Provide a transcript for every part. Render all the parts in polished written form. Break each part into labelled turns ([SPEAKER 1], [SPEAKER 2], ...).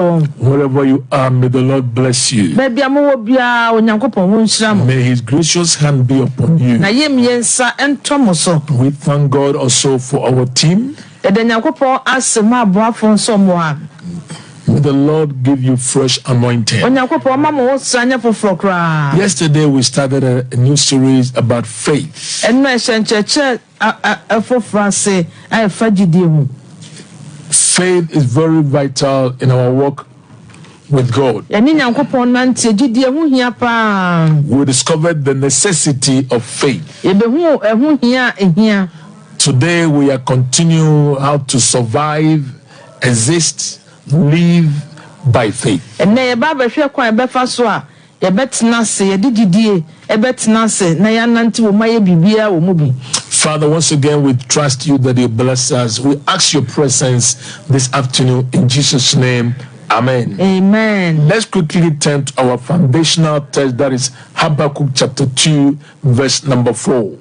[SPEAKER 1] Wherever you are, may the Lord bless you. May His gracious hand be upon you. We thank God also for our team. May the Lord give you fresh anointing. Yesterday we started a new series about faith. Faith is very vital in our walk with God. We discovered the necessity of faith. Today we are continuing how to survive, exist, live by faith. Father, once again, we trust you that you bless us. We ask your presence this afternoon in Jesus' name. Amen.
[SPEAKER 2] Amen.
[SPEAKER 1] Let's quickly turn to our foundational text, that is Habakkuk chapter 2, verse number 4.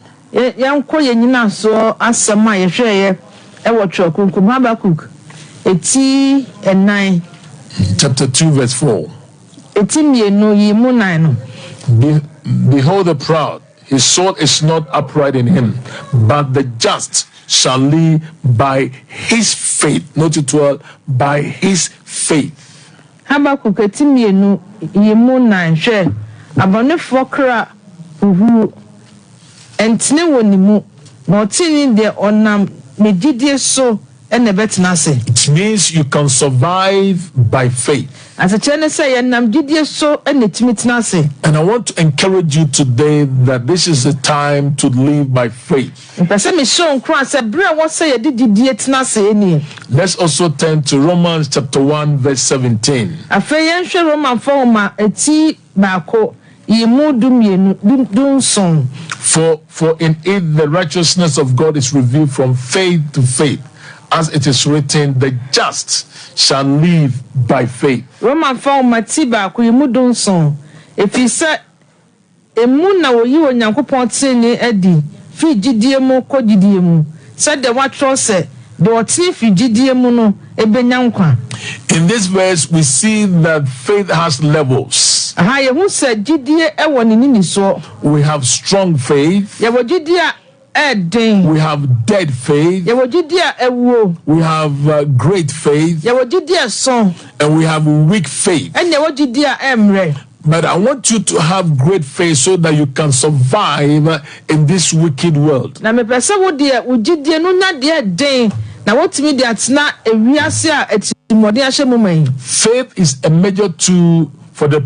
[SPEAKER 1] Chapter 2, verse 4. Behold the proud, his soul is not upright in him, but the just shall live by his faith. Note it well, by his faith.
[SPEAKER 2] Habakkuk etimienu yimu nan hwe abonefo kra uhu entine wonimu na otini de onam megidie so ene betina se.
[SPEAKER 1] It means you can survive by faith.
[SPEAKER 2] And I
[SPEAKER 1] want to encourage you today that this is the time to live by faith. Let's also turn to Romans chapter 1 verse 17. For in it the righteousness of God is revealed from faith to faith. As it is written, the just shall live by faith.
[SPEAKER 2] Roman Matiba Kuyimudunson. If he said, Emuna will you and Yankopon Tini Eddie, Fijidiemu Kodidiemu, said the what said, the Otifi Gidiemu Ebenyankwa.
[SPEAKER 1] In this verse, we see that faith has levels.
[SPEAKER 2] Who said Gidia Ewan in so?
[SPEAKER 1] We have strong faith.
[SPEAKER 2] Yawajidia.
[SPEAKER 1] We have dead faith. We have great faith. And we have weak faith. But I want you to have great faith so that you can survive in this wicked world. Faith is a major tool for the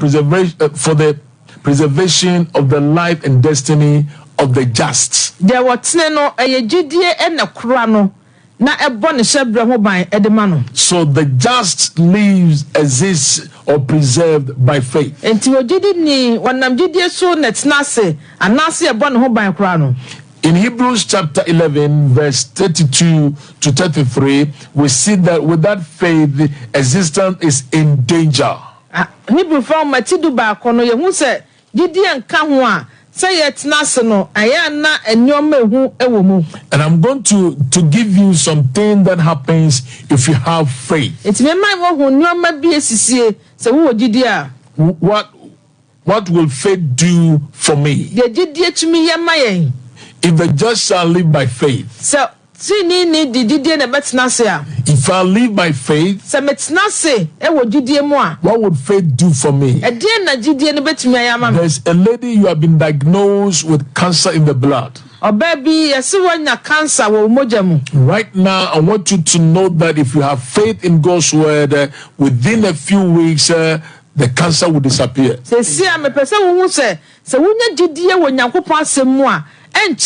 [SPEAKER 1] preservation of the life and destiny of the just. So the just lives, exists, or preserved by faith. In Hebrews chapter 11, verse 32 to 33, we see that without faith, existence is in danger. And I'm going to give you something that happens if you have faith. What will faith do for me? If the just shall live by faith. If I live by faith, what would faith do for me? There's a lady, you have been diagnosed with cancer in the blood. Right now, I want you to know that if you have faith in God's word, within a few weeks, the cancer will disappear. And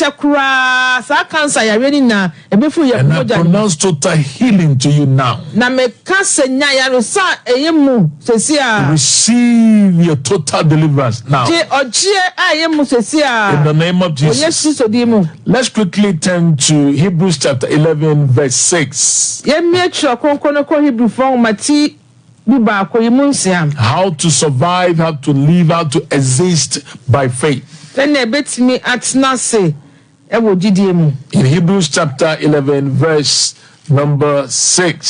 [SPEAKER 1] I pronounce total healing to you now. Receive your total deliverance now. In the name of Jesus. Let's quickly turn to Hebrews chapter 11 verse 6. How to survive, how to live, how to exist by faith. In Hebrews chapter 11 verse Number 6.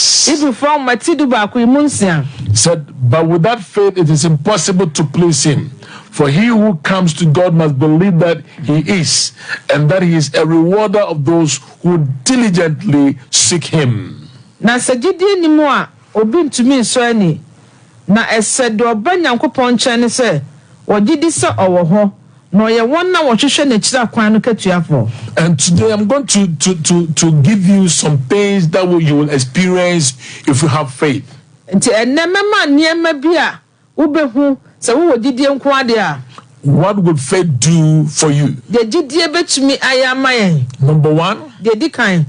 [SPEAKER 2] Said,
[SPEAKER 1] but without faith it is impossible to please him. For he who comes to God must believe that he is, and that he is a rewarder of those who diligently seek him.
[SPEAKER 2] Na sagidi ni mo a obi ntumi so ani na esedo ba Nyankopon nche ne se wogidi se owo ho no ye won na wohwehwe na kira kwan no katuafo.
[SPEAKER 1] And today I'm going to give you some things that you will experience if you have faith.
[SPEAKER 2] Nti enema niema bia ubehu se wo wodidie nko ade a.
[SPEAKER 1] What would faith do for you? Number 1,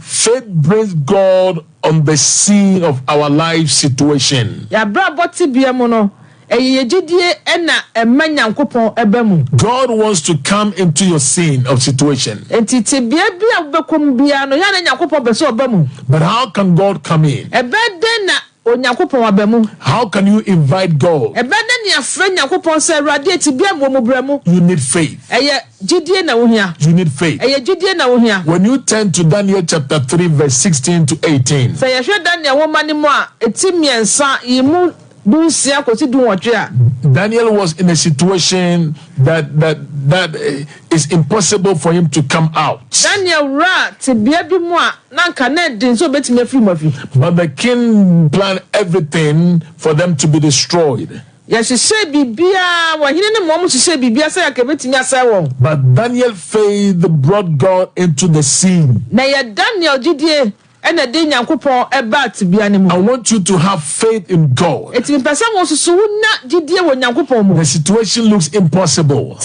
[SPEAKER 1] faith brings God on the scene of our life situation. God wants to come into your scene of situation. But how can God come in? How can you invite God? You need faith. You need faith. When you turn to Daniel chapter 3 verse 16 to 18. Daniel was in a situation that is impossible for him to come out. But the king planned everything for them to be destroyed. But Daniel's faith brought God into the scene. I want you to have faith in God. The situation looks impossible.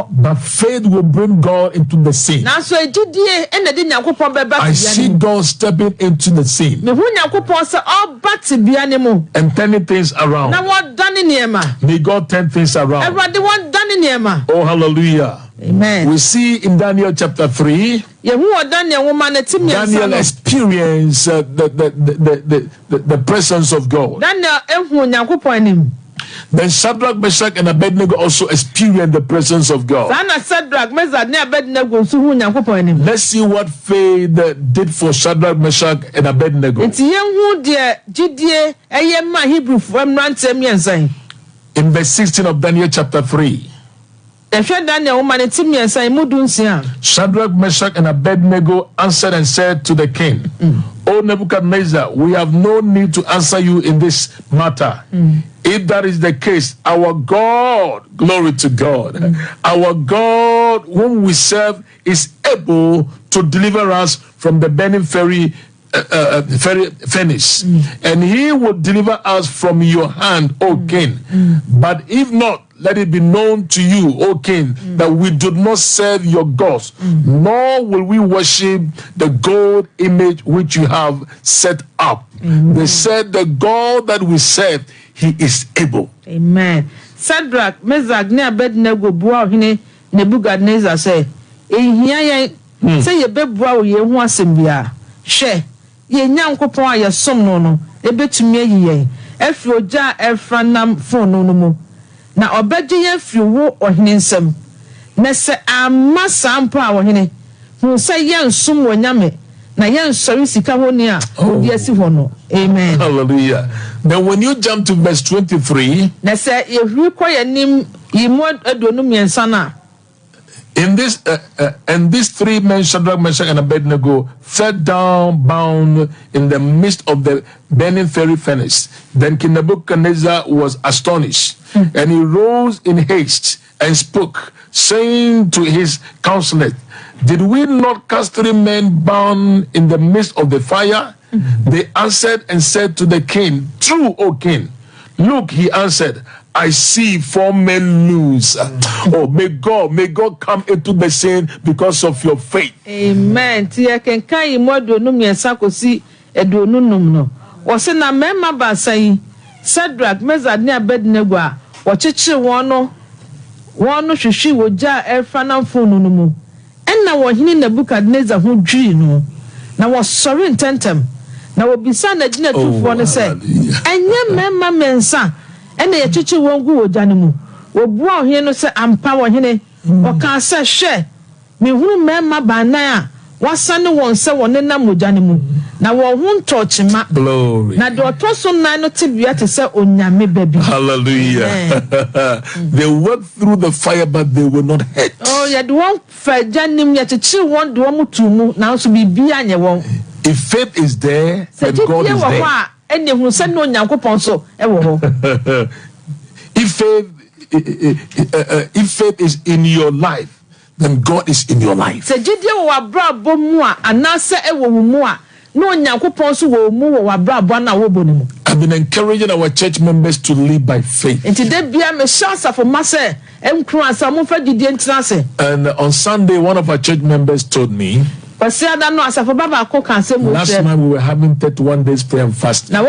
[SPEAKER 1] But faith will bring God into the scene. I see God stepping into the scene and turning things around. May God turn things around. Oh, hallelujah.
[SPEAKER 2] Amen.
[SPEAKER 1] We see in Daniel chapter 3, Daniel experienced the presence of God. Then Shadrach, Meshach, and Abednego also experienced the presence of God. Let's see what faith did for Shadrach, Meshach, and Abednego. In verse 16 of Daniel chapter 3. Shadrach, Meshach, and Abednego answered and said to the king, O Nebuchadnezzar, we have no need to answer you in this matter. If that is the case, our God, glory to God, our God whom we serve is able to deliver us from the burning furnace, and he will deliver us from your hand, O king. But if not, let it be known to you, O king, that we do not serve your gods, nor will we worship the gold image which you have set up. They said, the God that we serve, he is able.
[SPEAKER 2] Amen. Shadrach, Meshach, and Abednego bua hine Nebuchadnezzar say, "Ehia yen say ye bebua wo ye ho asem bia. Hwe ye Nyankopon a ye som no no, ebetumi ayi yen. Efri oja efra nam fon no no mu. Na obegye ye fri wo ohene nsam. Na se amma sampa wo hene. Hu say ye nsum wo nyame. Na ye nsori sika honi a odi asi ho no." Amen.
[SPEAKER 1] Hallelujah. Then when you jump to verse 23,
[SPEAKER 2] na se ye hwi koyanim yimo adonum yensana.
[SPEAKER 1] In this, and these 3 men, Shadrach, Meshach, and Abednego, fell down bound in the midst of the burning fiery furnace. Then King Nebuchadnezzar was astonished, and he rose in haste and spoke, saying to his counselors, "Did we not cast 3 men bound in the midst of the fire?" They answered and said to the king, "True, O king." "Look," he answered, "I see 4 men loose." Oh, may God come into the scene because of your faith.
[SPEAKER 2] Amen. Tia ken kai modo no miensa kosi edonu num no. Wo se na mema ba sai Shadrach, Meshach, and Abednego a wo cheche won no hwehwe wo ja efra na fonu no mu. Enna wo hene Nebuchadnezzar ho dwi no. Na wo sori ntentem. Na wo bisa na gina tufo no se enye mema mensa ene ye cheche won gu wo jane mu. Wo bua ohene no se ampa wo hene o ka se hwe me hunu mema banaya wasane won se won na mogya ne mu na wo hu ntochima
[SPEAKER 1] glory
[SPEAKER 2] na de otoso nan no tibia te se onyame baby
[SPEAKER 1] hallelujah they walked through the fire but they were not hurt.
[SPEAKER 2] Oh yeah, the one fajanim ya chichi won de wo tumu na so bibia nye won.
[SPEAKER 1] If faith is there, then God is there.
[SPEAKER 2] Ene hu se no Nyankopon so e wo ho.
[SPEAKER 1] If faith is in your life, then God is in your life.
[SPEAKER 2] Se jidie wo abrabo mu a anase e wo mu a no Nyankopon so wo mu wo abrabo na wo boni mu.
[SPEAKER 1] I've been encouraging our church members to live by faith.
[SPEAKER 2] And
[SPEAKER 1] on Sunday, one of our church members told me, last night we were having 31 days prayer and fasting. And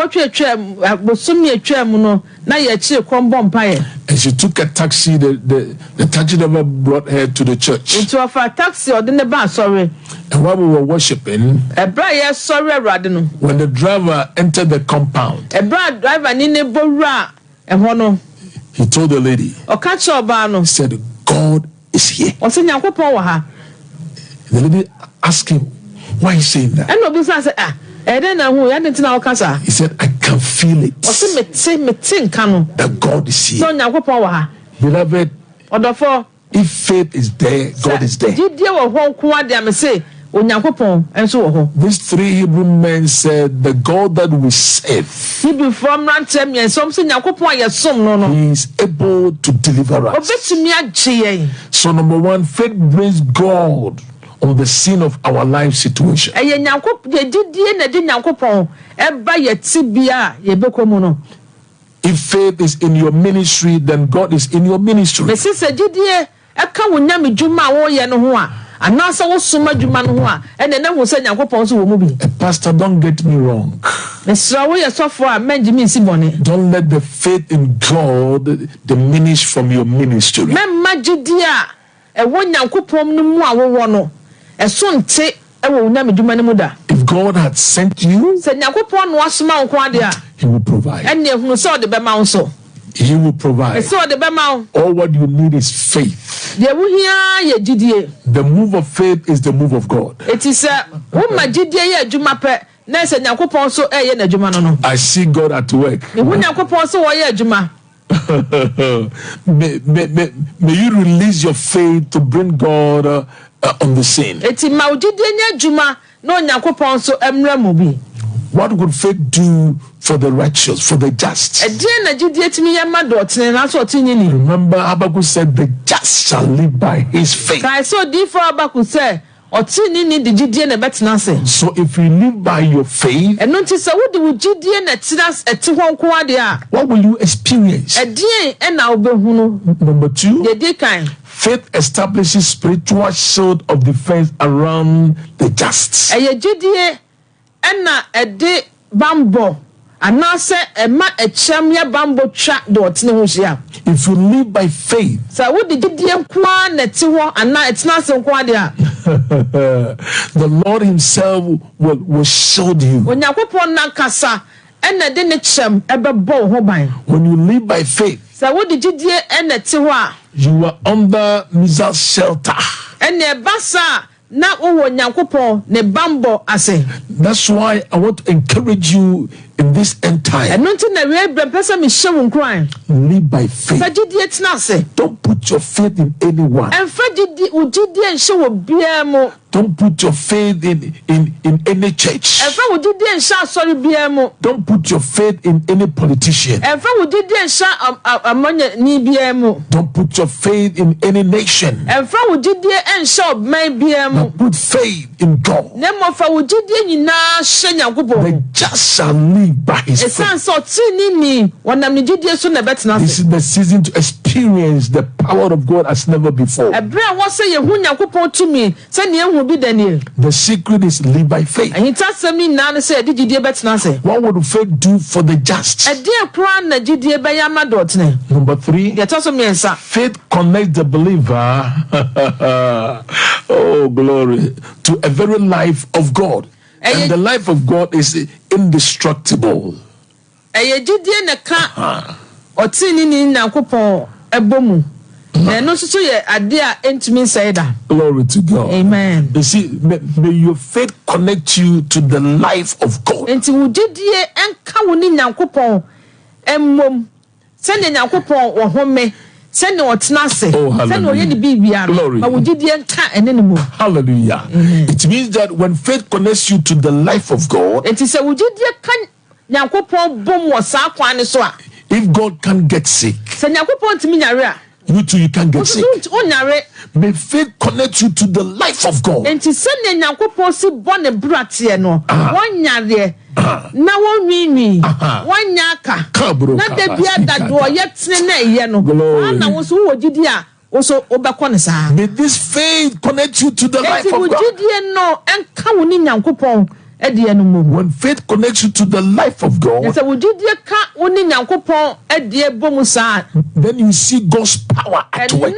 [SPEAKER 1] she took a taxi. The taxi driver brought her to the church. And while we were worshiping, when the driver entered the compound, he told the lady, he said, God is here. The lady asked him, why is he saying that? He said, I can feel it, that God is here. Beloved, if faith is there, God is there. These three Hebrew men said, the God that we serve, He is able to deliver us. So number one, faith brings God on the scene of our life situation. If faith is in your ministry, then God is in your ministry. Pastor, don't get me wrong. Don't let the faith in God diminish from your ministry. If God had sent you, He will provide. He will provide. All what you need is faith. The move of faith is the move of God. I see God at work. May you release your faith to bring God on the scene. What would faith do for the righteous, for the just? Remember, Habakkuk said, the just shall live by his faith. So if you live by your faith, what will you experience? Number two, faith establishes spiritual shield of defense around the just. If you live by faith, the Lord Himself will shield you. When you live by faith, you are under missile shelter. That's why I want to encourage you in this end time. Live by faith. Don't put your faith in anyone. Don't put your faith in any church. Don't put your faith in any politician. Don't put your faith in any nation. But put faith in God. The just shall live by his faith. This is the season to experience the power of God as never before. The secret is live by faith. What would faith do for the just? Number three, faith connects the believer oh glory, to a very life of God. And the life of God is indestructible. Glory to God.
[SPEAKER 2] Amen.
[SPEAKER 1] You see, may your faith connect you to the life of God. Oh, hallelujah. Glory. Hallelujah. It means that when faith connects you to the life of God, if God can get sick, you too, you can get sick. May faith connect you to the life of God. May this faith connect you to the life of God. When faith connects you to the life of God, then you see God's power at work.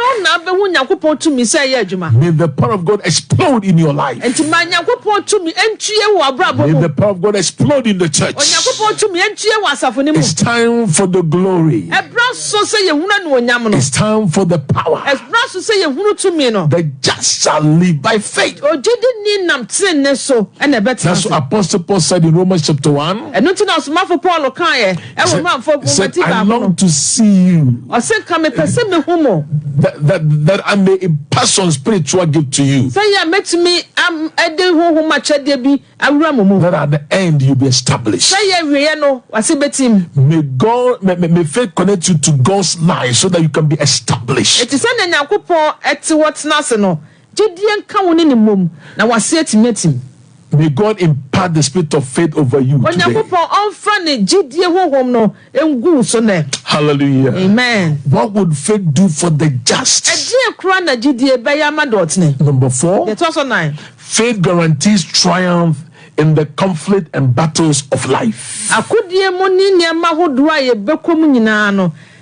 [SPEAKER 1] May the power of God explode in your life. May the power of God explode in the church. It's time for the glory. It's time for the power. The just shall live by faith. That's what Apostle Paul said in Romans chapter 1. He said, I long to see you, that I may impart some spiritual gift to you, that at the end you be established. May faith connect you to God's life so that you can be established. May God impart the spirit of faith over you today. Hallelujah.
[SPEAKER 2] Amen.
[SPEAKER 1] What would faith do for the just? Number 4, faith guarantees triumph in the conflict and battles of life.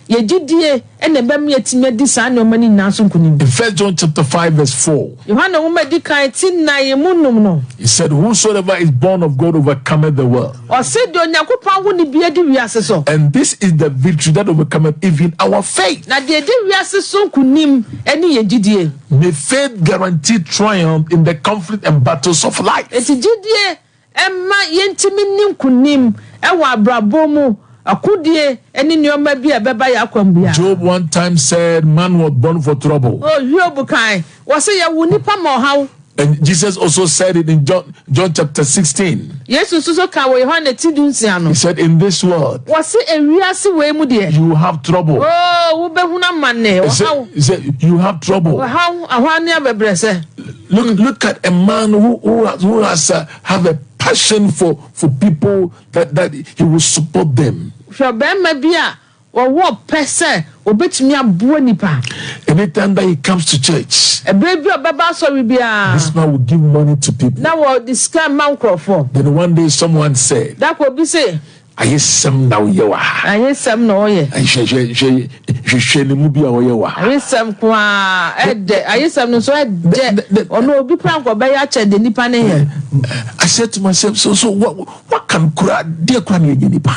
[SPEAKER 1] In 1 John chapter 5 verse 4, he said, whosoever is born of God overcometh the world. And this is the victory that overcometh even our faith. May faith guarantee triumph in the conflict and battles of life. Job one time said, man was born for trouble. And Jesus also said it in John chapter 16. He said, in this world you have trouble. He said you have trouble. Look at a man who has have a passion for people that he will support them. Anytime that he comes to church, this man will give money to people. Then one day someone said, I hear some now yewa. I hear some no ye. I share the movie or yewa. I hear some no so dead or no be prank or by a ched the nipane. I said to myself, so what can cry dear cranny nipa?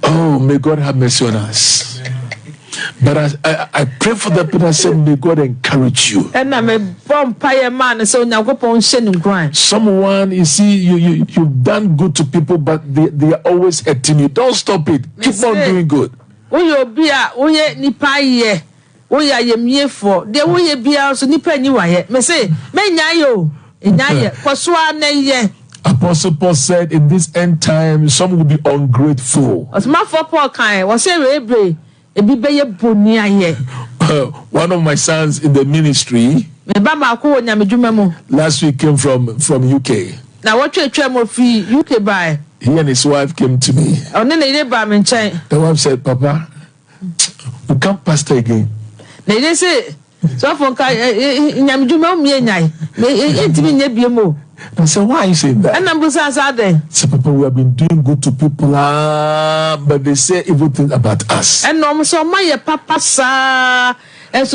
[SPEAKER 1] Oh, may God have mercy on us. But I pray for the people. I said, may God encourage you. Someone, you see, you've done good to people, but they are always hurting you. Don't stop it. Keep on doing good. Apostle Paul said, in this end time, some will be ungrateful. One of my sons in the ministry last week came from UK. He and his wife came to me. The wife said, Papa, we can't pastor again. I said, why are you saying that? I said, Papa, we have been doing good to people, but they say evil things about us. The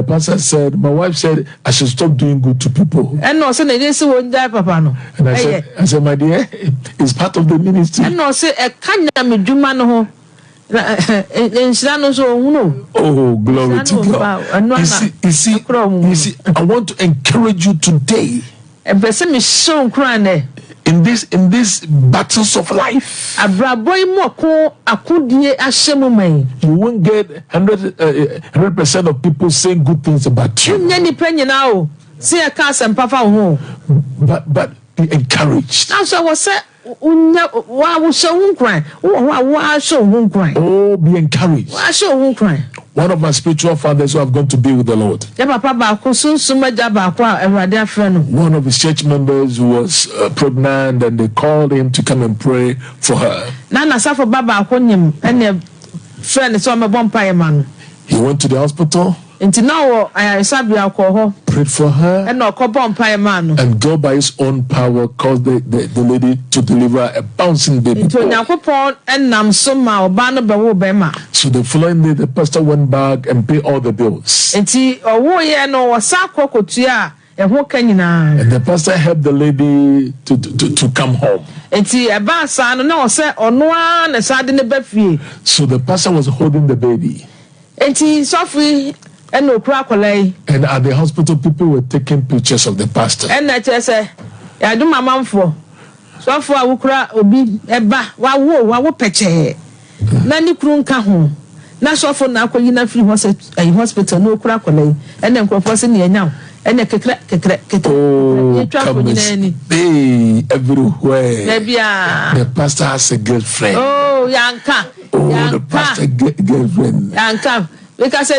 [SPEAKER 1] pastor said, my wife said I should stop doing good to people. And I said, my dear, it's part of the ministry. Oh, glory to God. You see, I want to encourage you today. In this battles of life, you won't get 100% of people saying good things about you. But be encouraged. Oh, be encouraged. One of my spiritual fathers who have gone to be with the Lord, one of his church members who was pregnant, and they called him to come and pray for her. He went to the hospital, prayed for her, and God by his own power caused the lady to deliver a bouncing baby boy. So the following day, the pastor went back and paid all the bills. And the pastor helped the lady to come home. So the pastor was holding the baby. And at the hospital, people were taking pictures of the pastor. Oh, come and stay everywhere. The pastor has a girlfriend. Oh, the pastor girlfriend. Because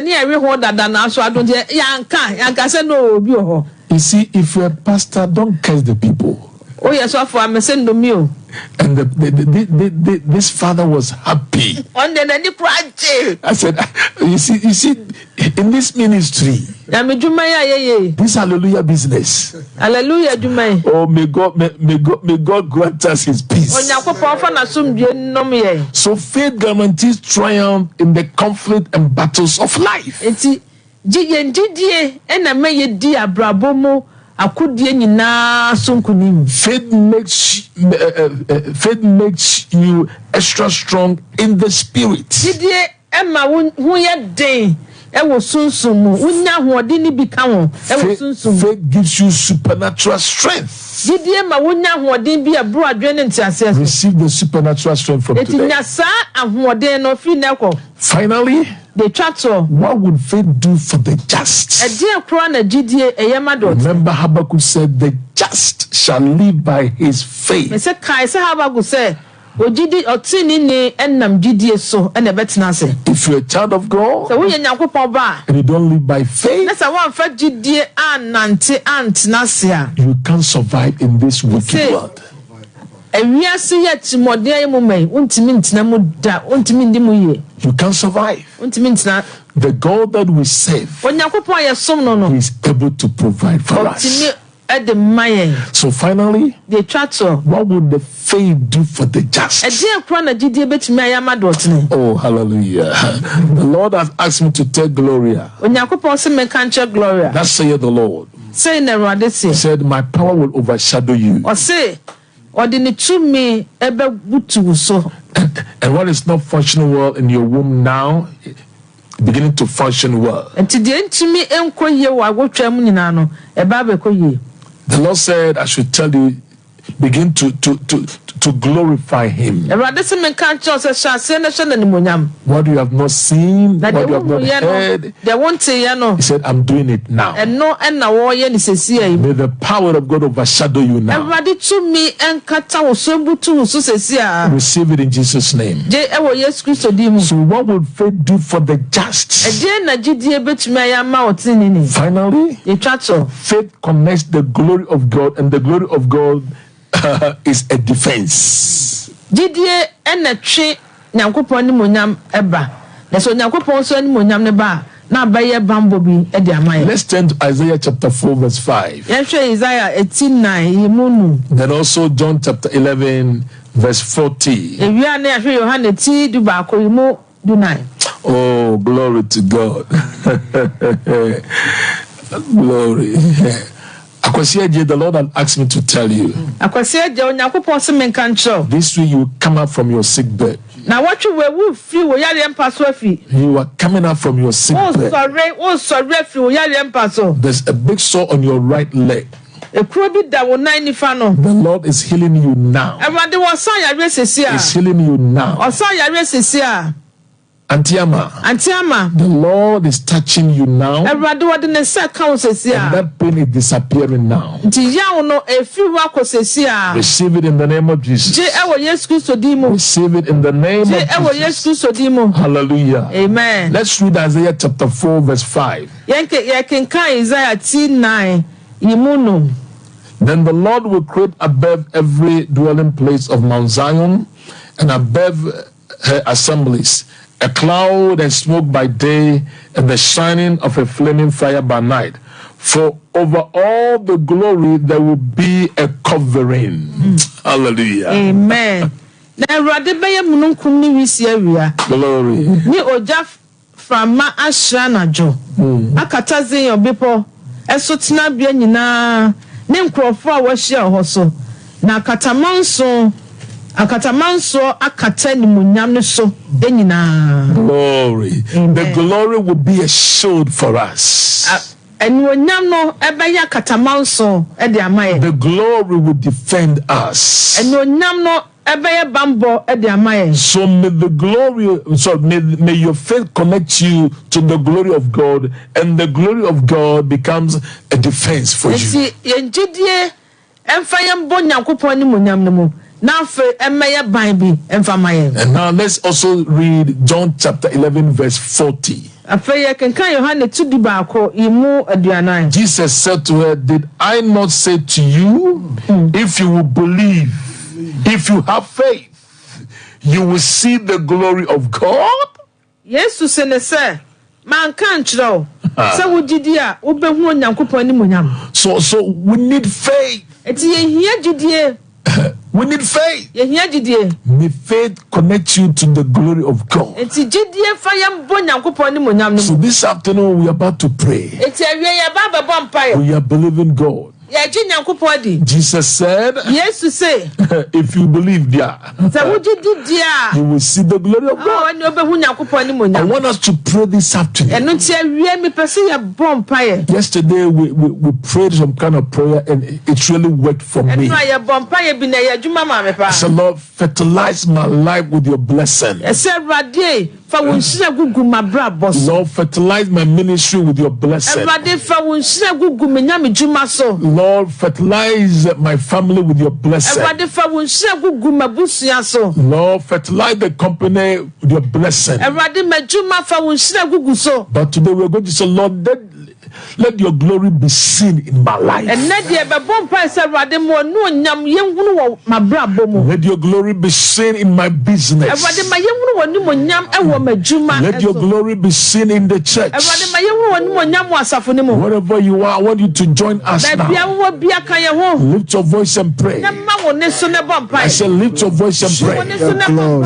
[SPEAKER 1] you see, if you're a pastor, don't curse the people. Oh yes, and this father was happy. I said, you see, in this ministry, this hallelujah business. Hallelujah, oh, may God grant us His peace. So faith guarantees triumph in the conflict and battles of life. Faith makes you extra strong in the spirit. Faith gives you supernatural strength. Receive the supernatural strength from today. Finally, what would faith do for the just? Remember, Habakkuk said, the just shall live by his faith. If you're a child of God and you don't live by faith, you can't survive in this wicked world. You can't survive. The God that we serve, He is able to provide for us. So finally, what would the faith do for the just? Oh, hallelujah. The Lord has asked me to tell Gloria, that saith the Lord. He said, my power will overshadow you. And what is not functioning well in your womb now, beginning to function well. The Lord said, I should tell you, begin to glorify Him. What you have not seen, what you have not heard, He said, I'm doing it now. May the power of God overshadow you now. Receive it in Jesus' name. So what will faith do for the just? Finally, faith connects the glory of God, and the glory of God is a defense. Let's turn to Isaiah chapter 4 verse 5. Then also John chapter 11 verse 40. Oh, glory to God. Glory. The Lord had asked me to tell you. This week you will come up from your sick bed.
[SPEAKER 2] Now what you will free we
[SPEAKER 1] You are coming up from your sick bed. There's a big sore on your right leg. The Lord is healing you now. He's healing you now. Antiama, the Lord is touching you now, and that pain is disappearing now. Receive it in the name of Jesus. Receive it in the name of Jesus. Hallelujah.
[SPEAKER 2] Amen.
[SPEAKER 1] Let's read Isaiah chapter 4 verse 5.
[SPEAKER 2] Then
[SPEAKER 1] the Lord will create above every dwelling place of Mount Zion and above her assemblies a cloud and smoke by day, and the shining of a flaming fire by night. For over all the glory there will be a covering. Hallelujah.
[SPEAKER 2] Amen.
[SPEAKER 1] Glory.
[SPEAKER 2] Ni oja frama ashranajo. Akata zen your bipo. Esotena bia nyina. Ne nkrofo a wahia ohoso. Na katamanso akata ni munyam ne so enyina.
[SPEAKER 1] Glory. Amen. The glory will be a shield for us.
[SPEAKER 2] The
[SPEAKER 1] glory will defend us. So may the glory, may your faith connect you to the glory of God, and the glory of God becomes a defense for you. And now let's also read John chapter 11 verse 40. Jesus said to her, did I not say to you, if you will believe, if you have faith, you will see the glory of God?
[SPEAKER 2] Jesus said, man can't so
[SPEAKER 1] we need faith. We need faith. May faith connect you to the glory of God. So this afternoon we are about to pray. We are believing God. Jesus said, if you believe you will see the glory of God. I want us to pray this afternoon. Yesterday we prayed some kind of prayer and it really worked for me. I said, Lord, fertilize my life with your blessing. Lord, fertilize my ministry with your blessing. Lord, fertilize my family with your blessing. Lord, fertilize the company with your blessing. But today we're going to say, Lord, let your glory be seen in my life. Let your glory be seen in my business. Let your glory be seen in the church. Wherever you are, I want you to join us now. Lift your voice and pray. I said, lift your voice and pray. I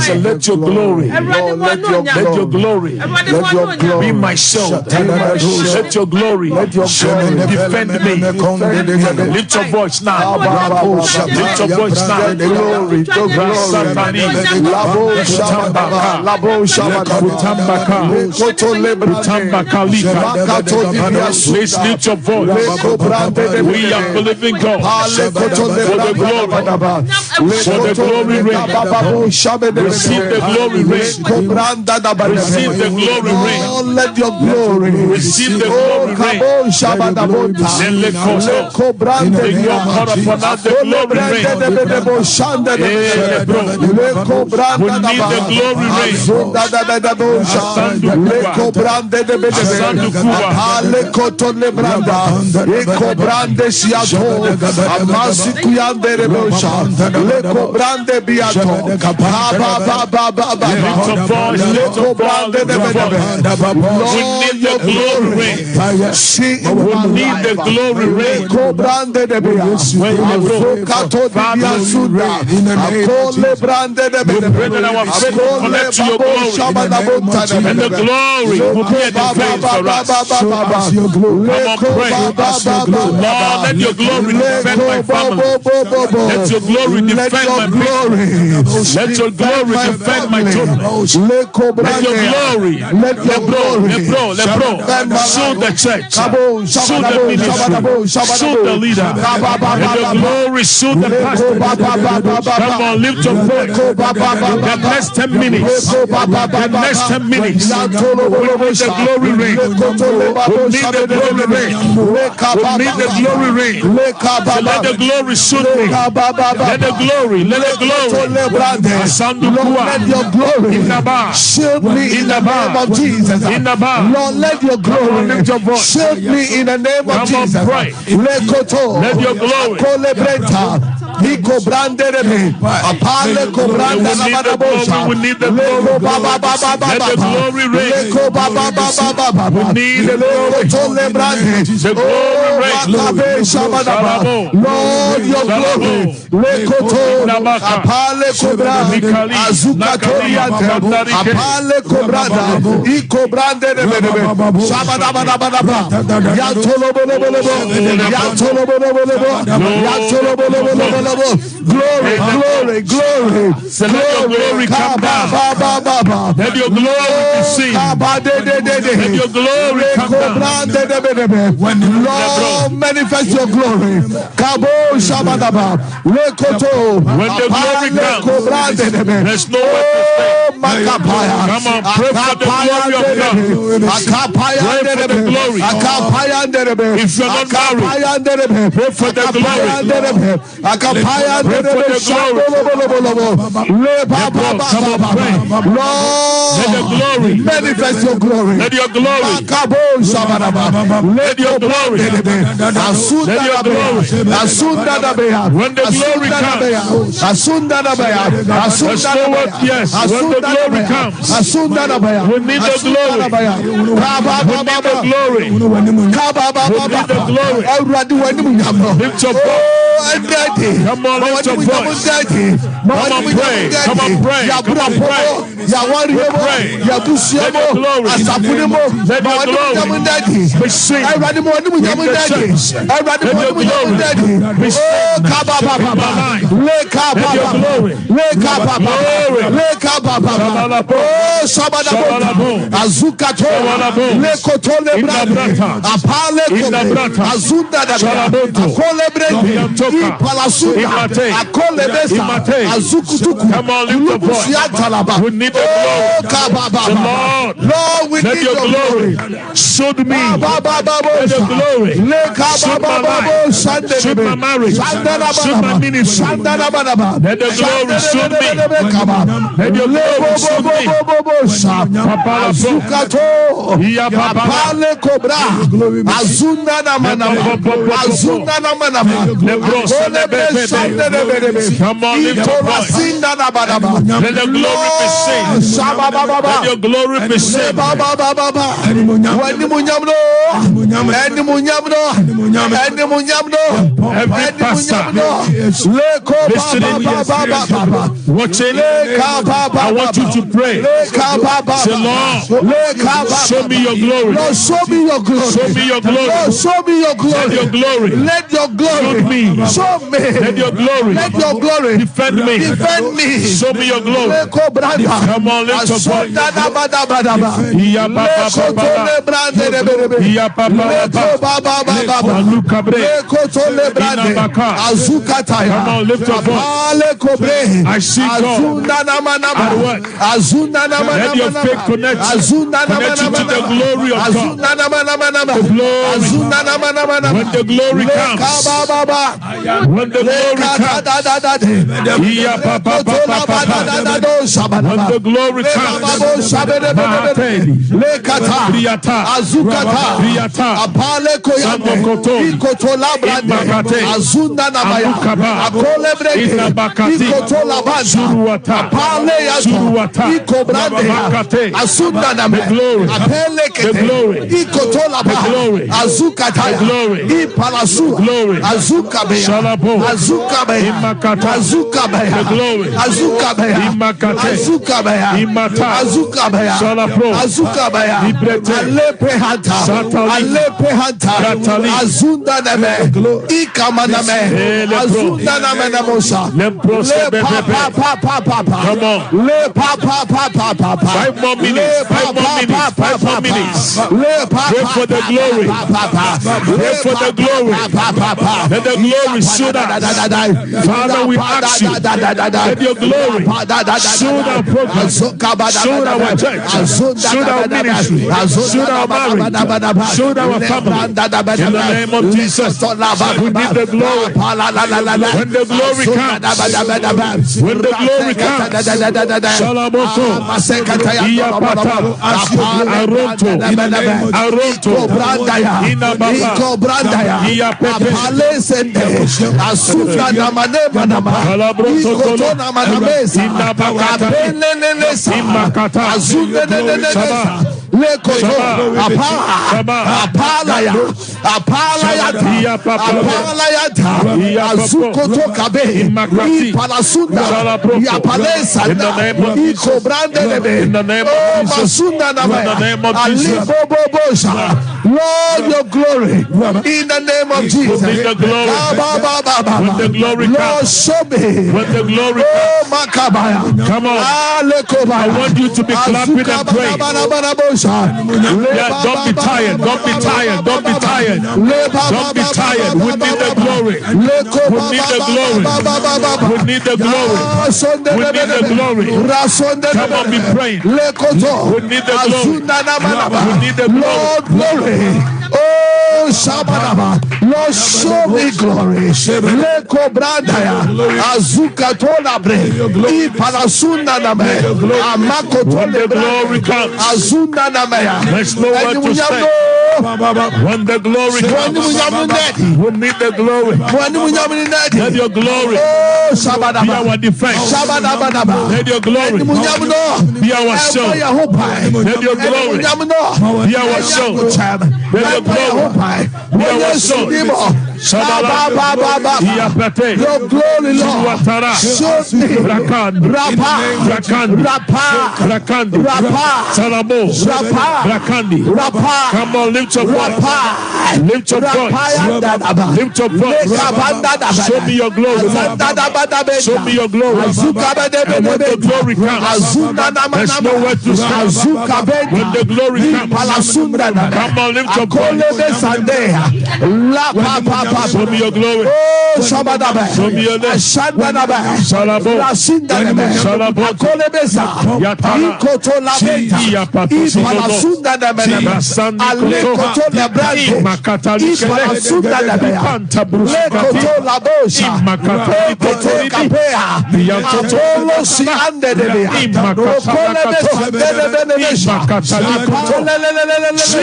[SPEAKER 1] said, let your glory, let your glory be my shield. Let your glory defend me. Lift your voice now. Lift your voice now. Please lift your voice. We are believing God for the glory. For the glory reign. Receive the glory reign. Receive the glory reign.
[SPEAKER 3] Let your glory
[SPEAKER 1] receive the glory reign. blessing in my life. We need the glory rain. We pray that our faith will connect to your glory. And the glory will be at the veil for us. Come on, pray. Lord, let your glory defend my family. Let your glory defend my business. Let your glory defend my children. Let your glory, show the church, show the ministry, show the leader. Let your glory show the pastor. Come on, lift your voice. The next 10 minutes. The next 10 minutes. We need the glory ring. We need the glory ring. We need the glory ring. So let the glory shoot me. Let the glory. Let the glory.
[SPEAKER 3] Lord, let your glory shield me in the name of Jesus. Lord, let your glory shield me in the name of Jesus.
[SPEAKER 1] Let your glory.
[SPEAKER 3] Nico Branderebe, Apale Cobranda Nababosha.
[SPEAKER 1] We need the glory. Let the glory reign. We need the glory. The glory reign.
[SPEAKER 3] Lord, your glory. Lekoto, Apale Cobra, Azukatoriante, Apale Cobranda, Ico Branderebe, Shabadabadabadaba, Yatolobo, Yatolobo. Glory, glory, glory.
[SPEAKER 1] So let your glory come down. Let your glory be seen. Let your glory come down.
[SPEAKER 3] When Lord manifest your glory.
[SPEAKER 1] When the glory comes, there's no way to stay. Come on, pray for the glory of God. Pray for the glory. If you're not married, pray for the glory. Lord, let the glory
[SPEAKER 3] manifest your glory.
[SPEAKER 1] Let your glory. Let your glory. Let your glory. When the glory comes, yes, when the glory comes, we need the glory. We need the glory. We need the glory. Lift your voice. Come on, lift your voice. Come on, pray. Come on, pray. Come on, pray. Let your glory. Let your glory be seen in the church. Let your glory be seen in my life. Let your glory. Come on, lift the voice. We need the glory. Lord, we need your glory. Show me. Let the glory. Show my life. Show my marriage. Show my ministry. Let the glory show me. Let your glory show me. Come on, lift your voice. Let the glory be seen. Let your glory be seen. Every pastor listening, watching, I want you to pray. Say, Lord, show me your glory.
[SPEAKER 3] Lord, show me your glory.
[SPEAKER 1] Show me your glory.
[SPEAKER 3] Lord, show me your glory.
[SPEAKER 1] Let your glory.
[SPEAKER 3] Let your glory.
[SPEAKER 1] Show me.
[SPEAKER 3] Show me.
[SPEAKER 1] Let your glory.
[SPEAKER 3] Let your glory.
[SPEAKER 1] Defend me.
[SPEAKER 3] Defend me.
[SPEAKER 1] Show me your glory. Come on, lift your voice. Come on, lift your voice. I see God at work. Let your faith connect you to the glory of God. The glory. When the glory comes. When the glory comes. When the glory comes.
[SPEAKER 3] Azunda Namaya, Akolebreke, Ikotola Banta, Apaleya, Ikobrande, Azunda Namaya, Apelekete, Ikotola Banta, Azukataya, Ipalasu, Azukabe, Azukabe, Azukabe, Azukabe, Azukabe, Azukabe, Azukabe, Alepehanta, Alepehanta, Azunda Name, Ikamaname, Azunda Name Namosa, Le Papa, Le Papa,
[SPEAKER 1] 5 more minutes, 5 more minutes. Pray for the glory. Pray for the glory. Let the glory shoot up. Father, we ask you, let your glory shoot our program, shoot our church, shoot our ministry, shoot our marriage, shoot our family. In the name of Jesus, we need the glory. When the glory comes, when the glory comes, Shalamoko, Iyapata, Aronto, Inababa, Iyapepe,
[SPEAKER 3] Asuka namane manama, Ikotona manamesa,
[SPEAKER 1] Imakata,
[SPEAKER 3] Lekoto, Apalayata, Azukoto Kabe, Palasunda, Yapalesa, Ikobrande,
[SPEAKER 1] in the name of Jesus, in the name of Jesus,
[SPEAKER 3] Lord, your glory, in the name of Jesus,
[SPEAKER 1] when the glory
[SPEAKER 3] Lord,
[SPEAKER 1] comes,
[SPEAKER 3] show me,
[SPEAKER 1] when the glory comes, come on, I want you to be clapping and praying. Yeah, don't be tired, don't be tired, don't be tired, don't be tired. We need the glory. We need the glory. We need the glory. We need the glory. Come on, be praying. We need the glory. We need the glory.
[SPEAKER 3] Oh, Shabanaba, Lord, show me glory. Leko Brandaya, Azuka Tolabre, Ipalasunda Name, Amako
[SPEAKER 1] Glory comes.
[SPEAKER 3] Azunda Namaya.
[SPEAKER 1] There's nowhere to stay. When the glory comes, we need the glory. Let your glory be our defense. Let your glory be our show. Let your glory be our show. Let your glory be our show.
[SPEAKER 3] Your glory, Lord. Show me.
[SPEAKER 1] Come on, lift your voice. Lift your voice. Lift your voice. Show me your glory. Show me your glory. And when the glory comes, there's nowhere to stand. When the glory comes, come on, lift your voice. Show me your glory. Show me your name. Shalabo. Shalabo. Yatara.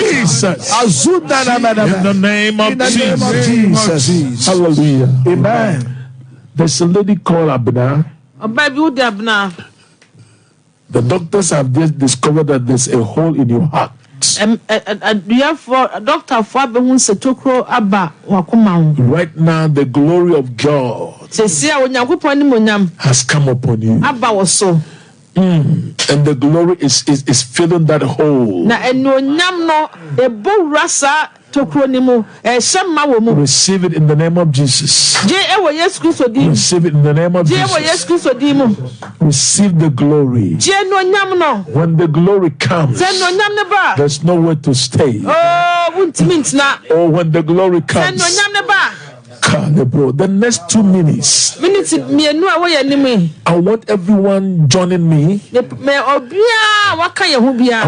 [SPEAKER 1] Jesus. In the name of Jesus. Hallelujah.
[SPEAKER 3] Amen.
[SPEAKER 1] There's a lady called Abna. The doctors have just discovered that there's a hole in your heart. Right now, the glory of God has come upon you. And the glory is filling that hole. Receive it in the name of Jesus. Receive it in the name of Jesus. Receive the glory. When the glory comes, there's nowhere to stay. Oh, when the glory comes, the next 2 minutes, I want everyone joining me. I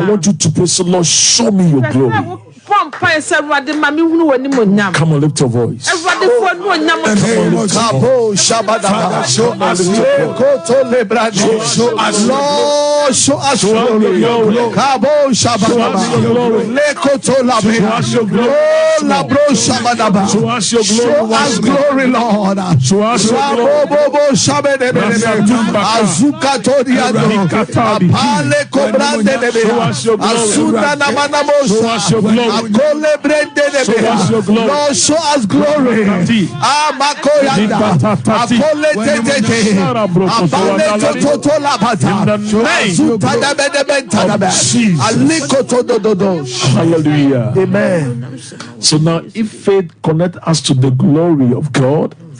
[SPEAKER 1] want you to pray, so Lord, show me your glory. Come on, lift your voice.
[SPEAKER 3] Lord, show us glory. Kabo Shabadaba. Lekoto Labena. Oh, Labro Shabadaba. Show us glory, Lord. Show us glory. Azuka Todiado. Apale Kobrande Nebea. Asuna Namanamosa. Akole Brende Nebea. Lord, show us glory. Amakoyanda. Akole Tete. Abale Toto Labata.
[SPEAKER 1] Hallelujah.
[SPEAKER 3] Amen.
[SPEAKER 1] So now, if faith connects us to the glory of God,
[SPEAKER 2] and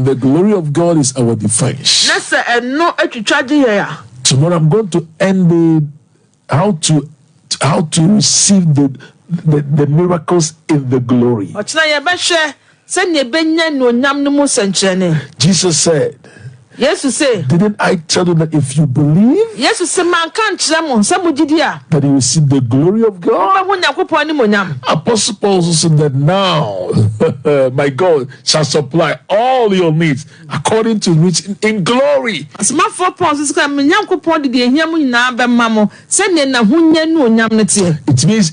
[SPEAKER 1] the glory of God is our defense. Tomorrow I'm going to end how to receive the miracles in the glory. Jesus said,
[SPEAKER 2] Yes, you say.
[SPEAKER 1] Didn't I tell you that if you believe,
[SPEAKER 2] yes, you say, man can't
[SPEAKER 1] that you will see the glory of God? Apostle Paul also said that now my God shall supply all your needs according to which in glory.
[SPEAKER 3] It
[SPEAKER 1] means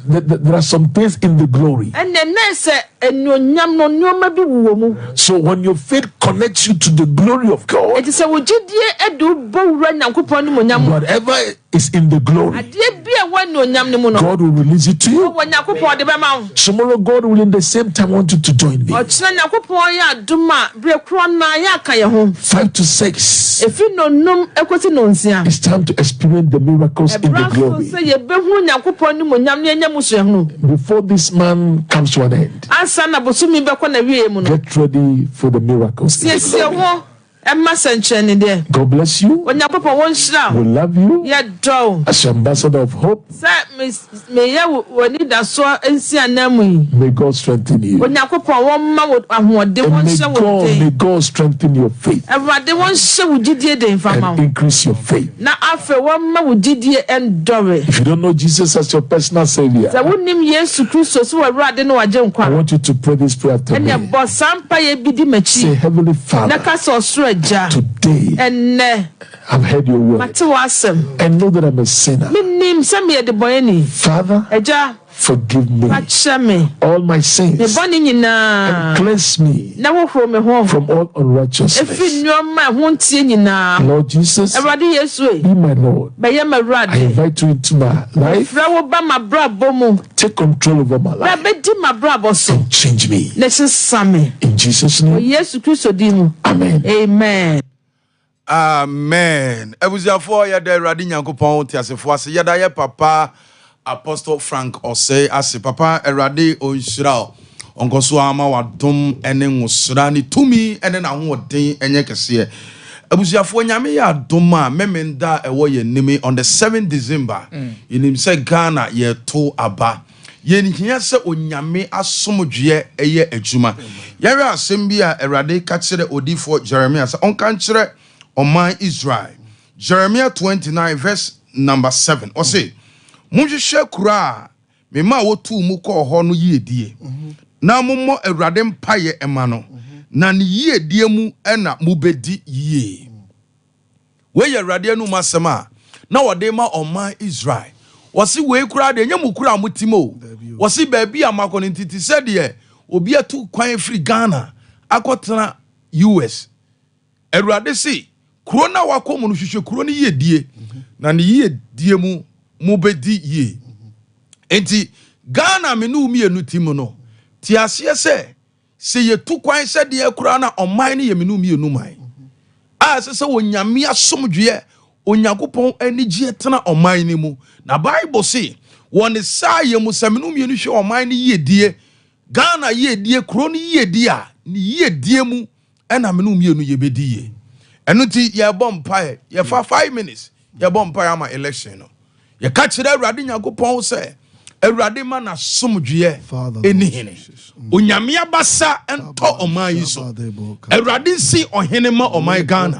[SPEAKER 1] that there are some things in the glory. So when your faith connects you to the glory of God, whatever is in the glory, God will release it to you. Tomorrow God will in the same time want you to join me. 5 to 6. It's time to experience the miracles in the glory. Before this man comes to an end, get ready for the miracles in the glory. God bless you. We love you. As your ambassador of hope, may God strengthen you. And may God strengthen your faith and increase your faith. If you don't know Jesus as your personal Savior, I want you to pray this prayer after me. Say, Heavenly Father, today I've heard your word and know that I'm a sinner. Father, forgive me all my sins and cleanse me from all unrighteousness. Lord Jesus, be my Lord. I invite you into my life. Take control over my life and change me. In Jesus' name, amen.
[SPEAKER 2] Amen.
[SPEAKER 4] Amen. Ebuziafo ya da Awurade Nyankopɔn tiasefo ase ya da ye papa Apostle Frank Osei ase papa Awurade onhyira onkoso ama wadom ene ngosra ni tumi ene na hoɔden enye kese. Ebuziafo nyame ya adom a memenda ewo ye nimi on the 7th December. Yinim se Ghana ye to aba. Yenhia se onyame asomdwe eye adwuma. Yɛhwɛ asɛm bi a Awurade ka kyerɛ odifo Jeremiah se onka kyerɛ Oman Israel. Jeremiah 29 verse number 7. Or say, Munjishe kura me ma wotu mu ko ho no yiedie. Na mommo Awurade mpaye emano. Na ne yiedie mu ena mubedi yie. We ye Awurade anu masema na wode ma Oman Israel. Wasi we kura de nyam kura mutimo. Wasi baabi amakɔ ntiti sɛ de obi atu kwan free Ghana akɔtena US. Awurade si Kurona wako mu no hwehwe kuro ne yiedie na ne yiedie mu mubedi yie. Enti Ghana me no mienu tim no ti ase se ye tu kwan se de akura na oman ne ye me no mienu man. A se wonyame asomdwe Onyankopɔn anigye tena oman ne mu. Na Bible say won sa ye mu se me no mienu hwe oman ne yiedie Ghana yiedie kuro ne yiedie a ne yiedie mu na me no mienu ye bedi yie. Enuti ye bompae ye fa 5 minutes ye bompae ama election no ye ka kire Awurade Nyankopɔn se Awurade ma na somdwe eni hene onyame abasa ento oman yi so Awurade si ohene ma oman Ghana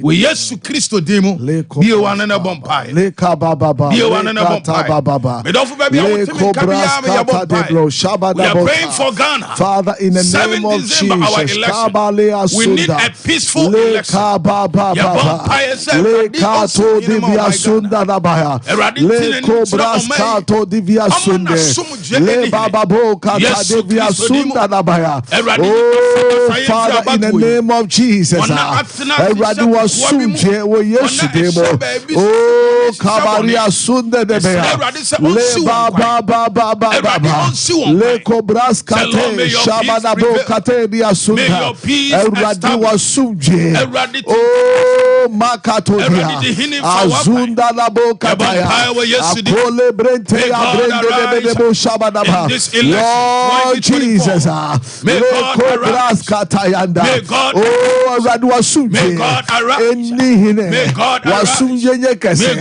[SPEAKER 4] we Yesu Kristo demo bi wana na bompai bi wana na bompai me don't forget we are praying for Ghana.
[SPEAKER 3] Father, in the name of Jesus,
[SPEAKER 4] we need a peaceful election.
[SPEAKER 3] Father, in the name of Jesus, Azunda la boca Akole brente ya brende Lord Jesus, may God arise. Oh, Radwa Sunje, may God arise. May God arise. May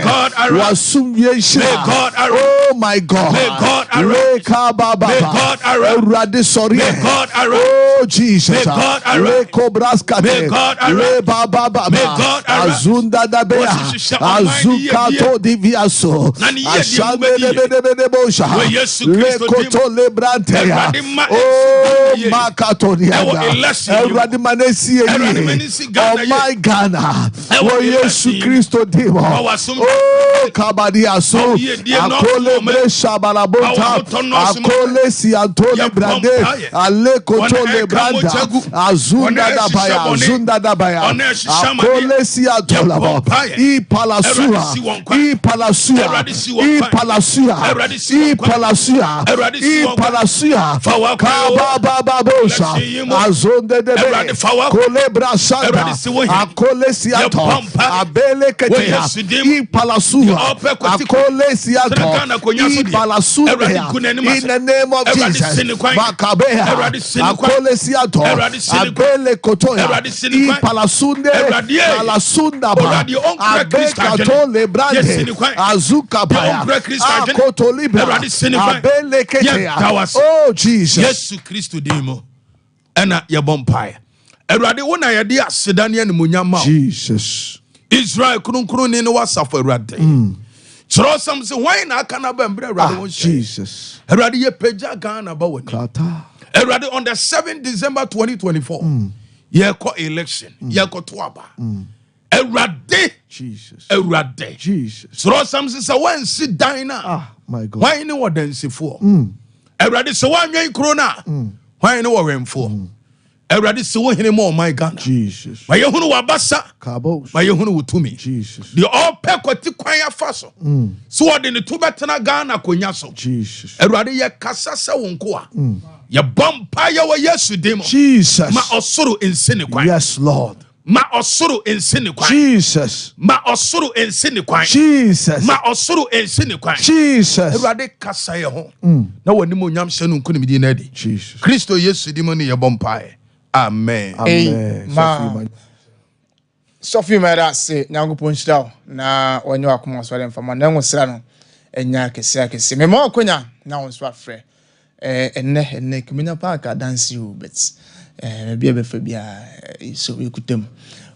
[SPEAKER 3] God arise. May God arise. Oh my God, may God arise. May God arise. May God arise. Oh Jesus, may God arise. May God arise. May God arise. Azunda da bea, azuka to diviaso, ashande de bosha, lekoto lebrante ya, oh makatonianda, eradimanesi oh my Ghana, oh Yesu Kristo dimo, oh kabadiaso, akole bresha balabota, akole si antoni brande, alekoto lebranda, azunda da baya, azunda da baya, akole si antolabo, I palasua, I palasua, I palasua, I palasua, I palasua, kabababosha, azonde de be, kolebra shanda, akole siato, abele ketea, I palasua, akole siato, I palasua, in the name of Jesus, makabea, akole siato, abele kotoya, I palasunde, palasunda ba, abekato lebrande, azuka baya, akoto libra, abele ketea, oh Jesus.
[SPEAKER 4] Yesu Kristo demo, ena ya bompire. Erade wona yade asedane ne munyama.
[SPEAKER 3] Jesus.
[SPEAKER 4] Israel kununkunu ni wasafo erade. Chiro sam se why na aka na ba mbre erade won
[SPEAKER 3] Jesus.
[SPEAKER 4] Erade ye peja Ghana ba woni.
[SPEAKER 3] Kata.
[SPEAKER 4] Erade on the 7th December 2024. Ye ko election, ye ko toaba. Erade
[SPEAKER 3] Jesus.
[SPEAKER 4] Erade.
[SPEAKER 3] Jesus.
[SPEAKER 4] Chiro sam se wan sit down na.
[SPEAKER 3] My God.
[SPEAKER 4] Why ni wodansifo? Erade se wan nwen kro na. Why ni wo wemfo? Everybody see what him more my God.
[SPEAKER 3] Jesus.
[SPEAKER 4] My yehunu wabasa.
[SPEAKER 3] Kabos.
[SPEAKER 4] My yehunu wutumi.
[SPEAKER 3] Jesus.
[SPEAKER 4] The all pekwati kwanya faso. So what in the two betana Ghana konyaso.
[SPEAKER 3] Jesus.
[SPEAKER 4] Everybody ye kasasa wonkoa. Ye bompa ye wa yesu demo.
[SPEAKER 3] Jesus.
[SPEAKER 4] Ma osuru insini kwanya.
[SPEAKER 3] Yes, Lord.
[SPEAKER 4] Ma osuru insini kwanya.
[SPEAKER 3] Jesus.
[SPEAKER 4] Ma osuru insini kwanya.
[SPEAKER 3] Jesus.
[SPEAKER 4] Ma osuru insini kwanya.
[SPEAKER 3] Jesus.
[SPEAKER 4] Everybody kasa ye ho. Na wani mo nyam shenu nkuni midi nedi.
[SPEAKER 3] Jesus.
[SPEAKER 4] Kristo yesu demo ni ye bompa ye. Amen.
[SPEAKER 3] Amen.
[SPEAKER 5] Sophie mera se nyango ponchira na onye akoma so dem fama na nwosira no enya kese me ma akonya na wonso afre enne kimenya park dance you bet me bia be fa bia so ekutem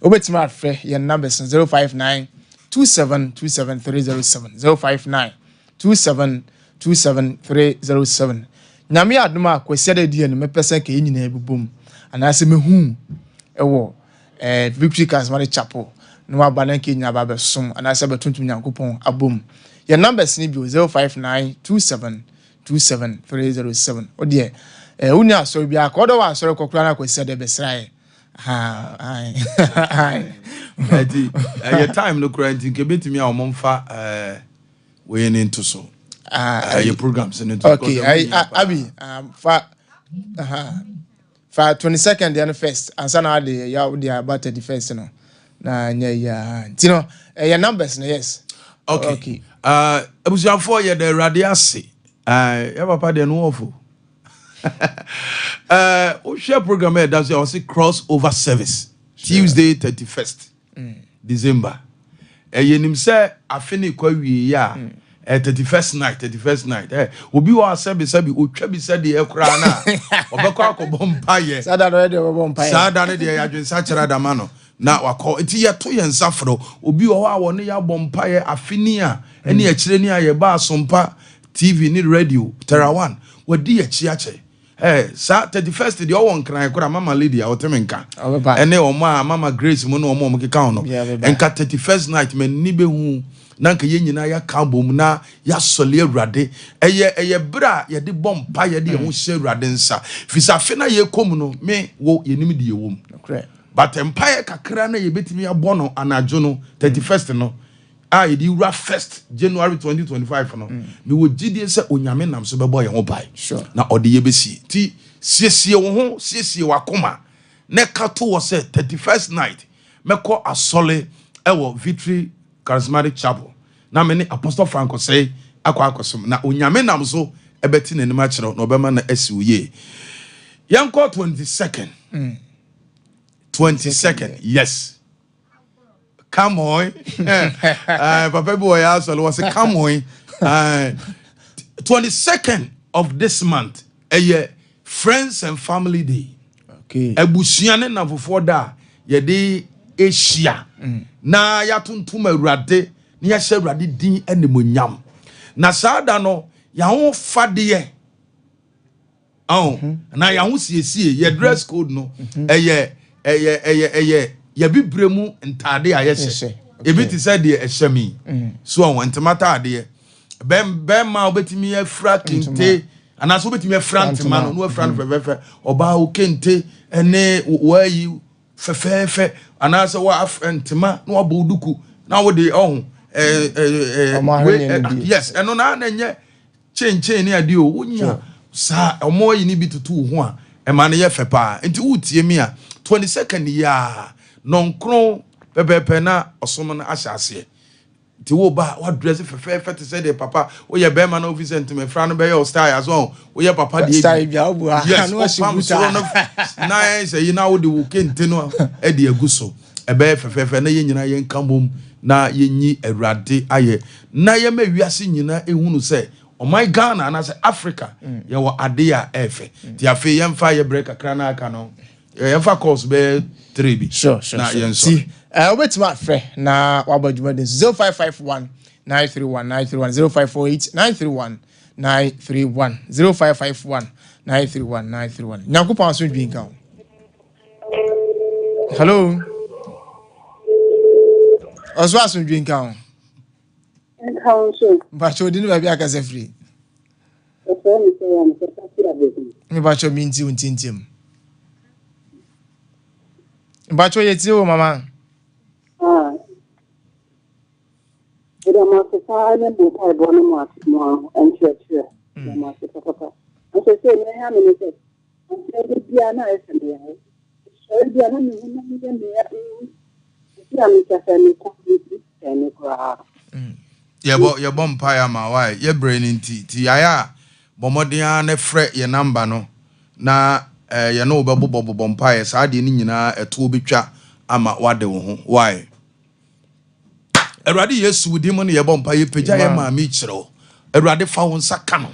[SPEAKER 5] obetima afre ye number 059 2727307 059 2727307 nyame adoma kwese da die no me pese ka nyina ebubom anase mehu ewo Victory Charismatic Chapel no abana ke nya ba besom anase betuntum nyankopon abom your numbers ni bi 05927277307 ode uni asori bia ka odo wa asori kokura na kwese da besrae ai
[SPEAKER 4] edi your time no current ke betimi a omomfa we ni into so your programs in it.
[SPEAKER 5] Okay, Abi for 22nd and first and sana de ya would about the first no na ya tino your numbers no yes
[SPEAKER 4] okay abusia for ye the radiasi ya papa de no ofo we share program here that's also crossover service Tuesday 31st December yenim say afini kwa wi ya 31st night obi wa sabi otwa bi said e kura na obekọ akọbọ mpaye
[SPEAKER 5] sada no de obọ mpaye
[SPEAKER 4] sada ne de adwensa kyerɛ dama no na wakọ enti ye to ye nsafro obi wo a woni ya bọ mpaye afini a ene ye kyerɛ ni a ye ba Sompa TV ni radio Terra 1 wadi ye chiache sa 31st de ɔwɔ nkran kora mama lady a wotemenka ene omo a mama Grace mu no omo keka no enka 31st night men ni behu nanka ye nyina ya ka bom na ya sole awurade eye bra ye de bompa ye de ho hye awurade nsa fisa fe na ye kom no me wo ye nim de ye wom but empire kakra na ye betimi abɔ no anajo no 31st no ye di ura 1st January 2025 no me wo gidie se onyame nam so bɛbɔ ye ho bai na ɔde ye besi ti siesie wo ho siesie wakoma ne ka to wo se 31st night mekɔ asole ewo Victory Charismatic Chapel na me ne Apostle Frank say akwakosom na onyame nam so ebeti nanim a kyerɛ na obema na asi uye yanko 22nd yes come on papa boy asole was come on 22nd of this month friends and family day okay ebusuane na fofo da ye de Asia na yatuntum awurade ni ya hye awurade din animonyam na saada no ya ho fade na ya ho siesie ye dress code no ya bibremu ntade a ye hye ebi ti said de ehemi so on ntemata ade bem ma obetimi afra kente anaso obetimi afra ntema no afra no fefe oba o kente ene wayi fefe anasa wa afrentema na wa boduku na wo de yes eno na nye chen ni ade o wonya sa omo yi ni bi tutu ho a e ma ne ye fepa enti wutie mi a 22nd ya nonkron pepepe na osom na ahyase ti wo ba wa dress fefe te say de papa wo ye be ma na office ntime fra no be your style as well wo ye papa de
[SPEAKER 5] style bia obu ha
[SPEAKER 4] no asibuta na say na wo de wo kente no e de aguso e be fefe na ye nyina ye nkambom na ye nyi awurade aye na ye ma wiase nyina ehunu say oh my Ghana na say Africa ye wo ade a efe ti afi ye mfa ye break akra na aka no ye mfa course be 3 bi
[SPEAKER 5] sure
[SPEAKER 4] na ye so
[SPEAKER 5] obetima frɛ na wabadwuma den 0551 931 0548 931 0551 931 Nyankopɔn so dwin ka hello Oswa so dwin ka Bacho di no ba bia ka se free me bacho minti untintim bacho yeti o mama
[SPEAKER 6] Ida masifa ne buka bono mo encheche na masifa papa so say me ha me ne say bia na esende ya so bia na me na me ne ya bia me ka fa me ko ni kwa
[SPEAKER 4] ye bom paya ma why ye brain ti aya bomodia na frɛ ye number no na ye no bom paya saa de ni nyina eto betwa ama wade wo ho why Erade Yesu di mo ne ye bompa ye pagya ye ma mi kyerɛw Erade fa wo nsa ka no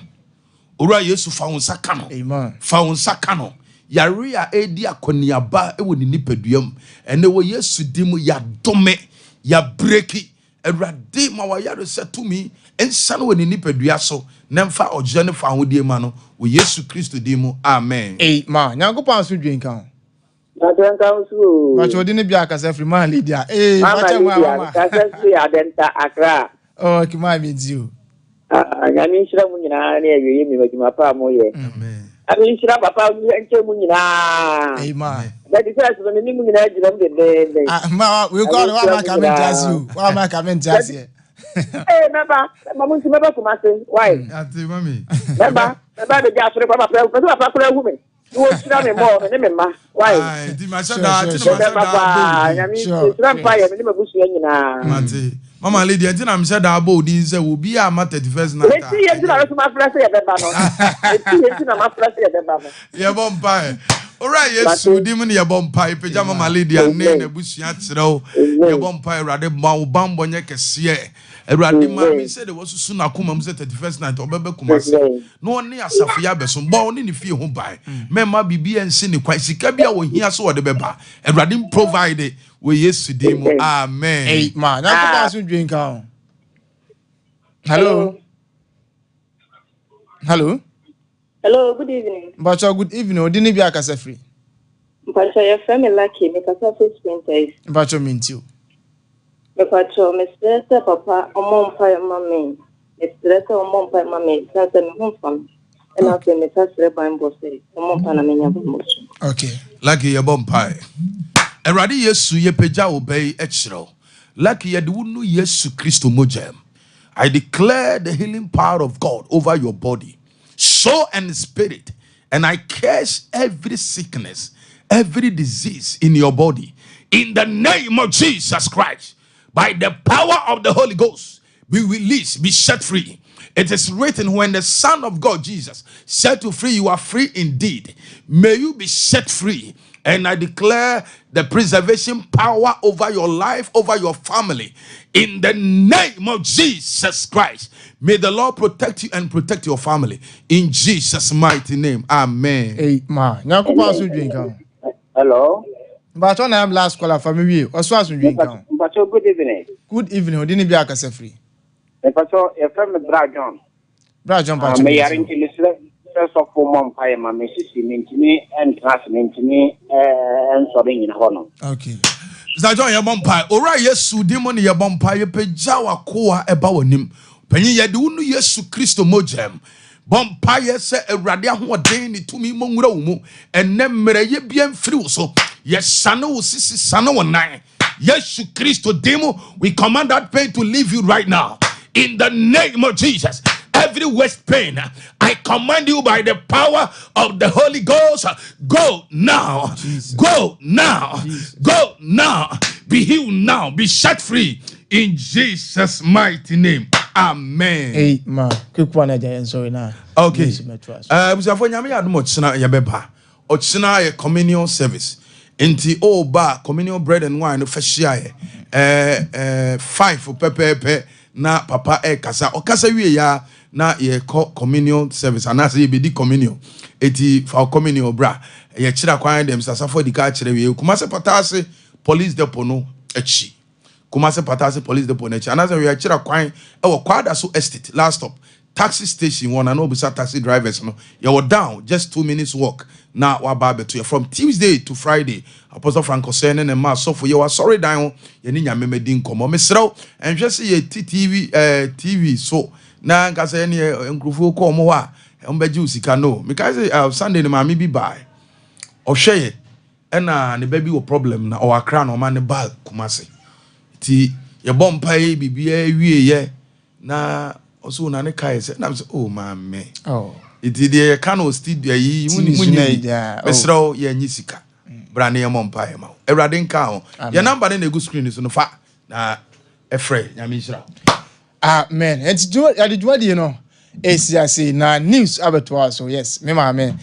[SPEAKER 4] Ora Yesu fa wo nsa ka no
[SPEAKER 5] amen
[SPEAKER 4] fa wo nsa ka no yare a edi akoniaba e wo ni nipaduam ene wo Yesu di mo ya dome ya breki Erade ma wa yare setumi ensa no wo ni nipadua so na mfa ogye ne fa ho die ma no wo Yesu Kristo di mo amen
[SPEAKER 5] ma Nyankopɔn so dwin ka
[SPEAKER 6] Bacho
[SPEAKER 5] di ne bia ka se free man Lydia bacho mama
[SPEAKER 6] ka se free adenta akra
[SPEAKER 5] ki ma mi di o
[SPEAKER 6] nyame nhyira mu nyina na ye mi madwuma pa mo ye
[SPEAKER 4] amen
[SPEAKER 6] ami nhyira papa nche mu nyina
[SPEAKER 5] amen
[SPEAKER 6] that is why so ni mu nyina gyina mu de
[SPEAKER 5] ma we go wa ma ka mentasi o wa ma ka mentasi
[SPEAKER 6] meba mamu nti meba kumase why
[SPEAKER 4] ati mami
[SPEAKER 6] meba de jasure papa papa kura hu me wo tira me mo ne me ma why
[SPEAKER 4] ai di ma shada ti no ma shada
[SPEAKER 6] nyame tira mpa ye me mabusu nyina
[SPEAKER 4] mate mama lady enti na me shada abo di nse wo bi a ma 31st night
[SPEAKER 6] eti ye tira so ma frase ye beba no eti ye tira ma frase ye beba no
[SPEAKER 4] ye bom pa Alright, yes, you demon your bompa, pajama malady, and name a bush yatsro, your bompa, rather bambo nyekes. Radima said there was soon a come set 31st night or Bebe Kumasi. No one near Safia Besson, born in the fear home by. Memma be and sin quite Sikabia when he has saw the Beba. And Radim provided we yesterday. Amen.
[SPEAKER 5] Hey, man, I can't drink out. Hello. Hello.
[SPEAKER 6] Hello, good evening.
[SPEAKER 5] But good evening. Didn't be a casa free.
[SPEAKER 6] But your family lucky, make a surface printers.
[SPEAKER 5] But you mean you.
[SPEAKER 6] But your Mr. Papa, a mom pie mammy. It's the letter of mom pie mammy, that's a home from. And I'll say, Mrs. Rebine Bossy, a mom panamania promotion.
[SPEAKER 5] Okay.
[SPEAKER 4] Lucky your bomb pie. A radi yesu ye peja obey extra. Lucky ye do no yesu Christo mojem. I declare the healing power of God over your body, soul and spirit, and I curse every sickness, every disease in your body. In the name of Jesus Christ, by the power of the Holy Ghost, be released, be set free. It is written, when the Son of God, Jesus, set you free, you are free indeed. May you be set free. And I declare the preservation power over your life, over your family. In the name of Jesus Christ, may the Lord protect you and protect your family. In Jesus' mighty name, amen.
[SPEAKER 5] Hey, ma, now come on, drink out.
[SPEAKER 7] Hello.
[SPEAKER 5] But when I am last caller for me, what's was drink out?
[SPEAKER 7] But good evening.
[SPEAKER 5] Good evening, didn't be a casa free.
[SPEAKER 7] If I saw a friend of Brajon.
[SPEAKER 5] Brajon,
[SPEAKER 7] but may I first of all, mom, I am a Mississippi, me, and transmit me, and sobbing in honor.
[SPEAKER 5] Okay.
[SPEAKER 4] Zajon ya bompa, ora Yesu demon ya bompa ye pejawa koa eba wonim. Panyi ye de unu Yesu Kristo mojem. Bompa ye se Awurade ahoden ni tumi monwura wo mu. Enne mmere ye bia mfiri wo so. Ye sane wo sisi sane wo nan. Yesu Kristo demo, we command that pain to leave you right now. In the name of Jesus. Every waist pain, I command you by the power of the Holy Ghost, go now, Jesus. Go now, Jesus. Go now, be healed now, be set free in Jesus' mighty name. Amen.
[SPEAKER 5] Hey, ma, quick one again, sorry now.
[SPEAKER 4] Okay. Before Yami had much na yabeba, ochina a communion service. Inti o ba communion bread and wine officiae. 5 for pepe na papa kasa okasa wie ya. Na ye communion service anase ye be di communion eti for communion bra ye chira kwan dem sasafo di ka chire we Kumase Patase police depot no echi Kumase Patase police depot no echi anase we chira kwan e wo kwada so estate last stop taxi station one and obisa taxi drivers no ye wo down just 2 minutes walk na wa ba beto from Tuesday to Friday Apostle Frank Osene ne ma so for ye wa sorry dan ye ni nyame medi nkomo mesrew enhwese ye TV so na nka say ne nkrufo ko mo wa mbaji usika no because Sunday ne mama bi buy ohweye na ne baby wo problem na o akra na o ma ne bag Kumase ti ye bompai bibia wie ye na oso na ne kai say na oh mama oh iti de kano studio yi munyi besro ye nyisika bra ne ye bompai ma Ewurade nka ho ye number ne egu screen so no fa na efre nyame hira.
[SPEAKER 5] Amen. And to do it, you know, ACIC, now news about so yes, me, my man.